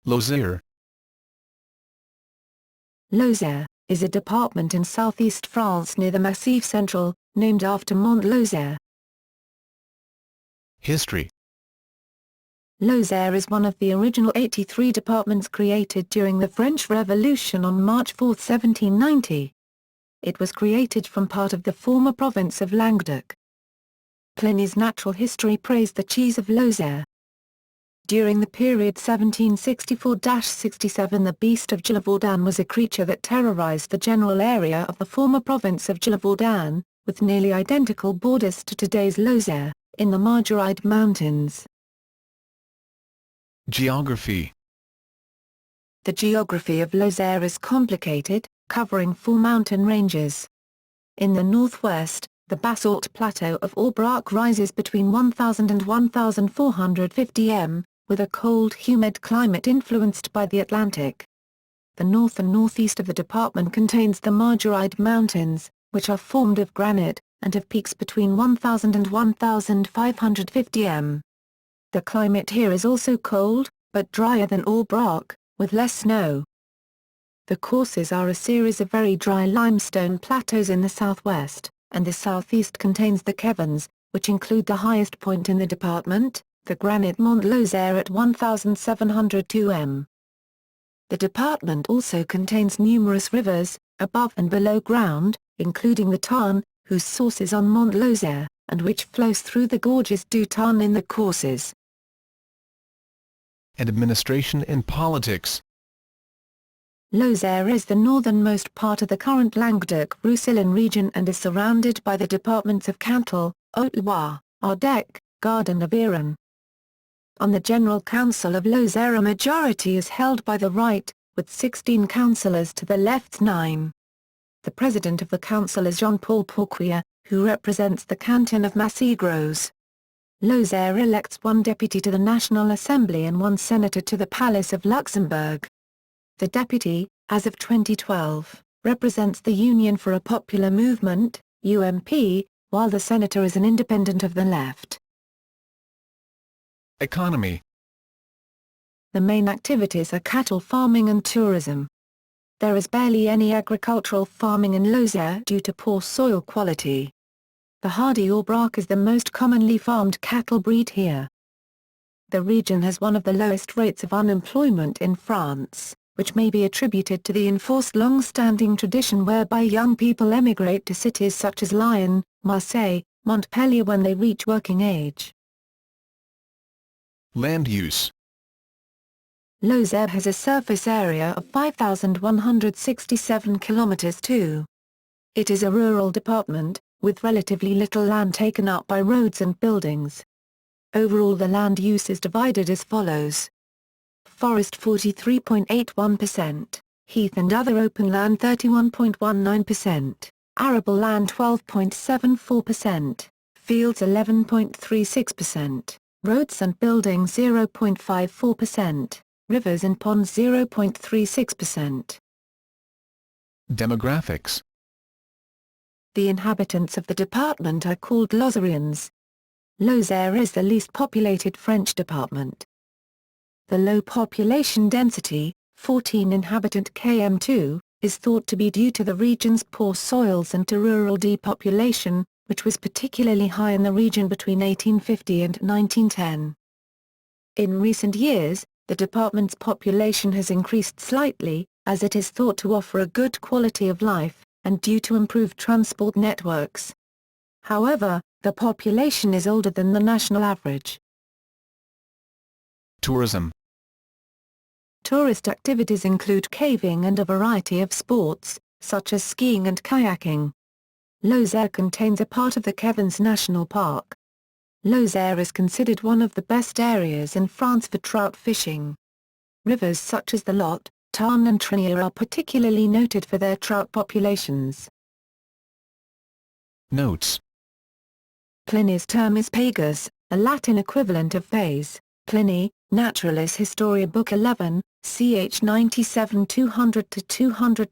Lozère. Lozère is a department in southeast France near the Massif Central, named after Mont Lozère. History. Lozère is one of the original 83 departments created during the French Revolution on March 4, 1790. It was created from part of the former province of Languedoc. Pliny's Natural History praised the cheese of Lozère. During the period 1764-67, the beast of Gévaudan was a creature that terrorized the general area of the former province of Gévaudan, with nearly identical borders to today's Lozère, in the Margeride Mountains. Geography. The geography of Lozère is complicated, covering 4 mountain ranges. In the northwest, the basalt plateau of Aubrac rises between 1,000 and 1,450 m, with a cold humid climate influenced by the Atlantic. The north and northeast of the department contains the Margeride Mountains, which are formed of granite, and have peaks between 1,000 and 1,550 m. The climate here is also cold, but drier than Aubrac, with less snow. The courses are a series of very dry limestone plateaus in the southwest, and the southeast contains the Kevins, which include the highest point in the department, the granite Mont Lozère at 1,702 m. The department also contains numerous rivers, above and below ground, including the Tarn, whose source is on Mont Lozère, and which flows through the gorges du Tarn in the courses. Administration and politics. Lozère is the northernmost part of the current Languedoc-Roussillon region and is surrounded by the departments of Cantal, Haute-Loire, Ardèche, Gard and Aveyron. On the General Council of Lozère, a majority is held by the right, with 16 councillors to the left's 9. The president of the council is Jean-Paul Pourquier, who represents the canton of Massy-Gros. Lozère elects 1 deputy to the National Assembly and 1 senator to the Palace of Luxembourg. The deputy, as of 2012, represents the Union for a Popular Movement, UMP, while the senator is an independent of the left. Economy. The main activities are cattle farming and tourism. There is barely any agricultural farming in Lozère due to poor soil quality. The hardy Aubrac is the most commonly farmed cattle breed here. The region has one of the lowest rates of unemployment in France, which may be attributed to the enforced long-standing tradition whereby young people emigrate to cities such as Lyon, Marseille, Montpellier when they reach working age. Land use. Lozère has a surface area of 5,167 km². It is a rural department, with relatively little land taken up by roads and buildings. Overall, the land use is divided as follows: forest 43.81%, heath and other open land 31.19%, arable land 12.74%, fields 11.36%, roads and buildings 0.54%, rivers and ponds 0.36%. Demographics. The inhabitants of the department are called Lozériens. Lozère is the least populated French department. The low population density, 14 inhabitant km², is thought to be due to the region's poor soils and to rural depopulation, which was particularly high in the region between 1850 and 1910. In recent years, the department's population has increased slightly, as it is thought to offer a good quality of life, and due to improved transport networks. However, the population is older than the national average. Tourism. Tourist activities include caving and a variety of sports, such as skiing and kayaking. Lozère contains a part of the Kevins National Park. Lozère is considered one of the best areas in France for trout fishing. Rivers such as the Lot, Tarn and Trinier are particularly noted for their trout populations. Notes. Pliny's term is pagus, a Latin equivalent of phase. Pliny, Naturalis Historia Book 11, ch. 97 200-202.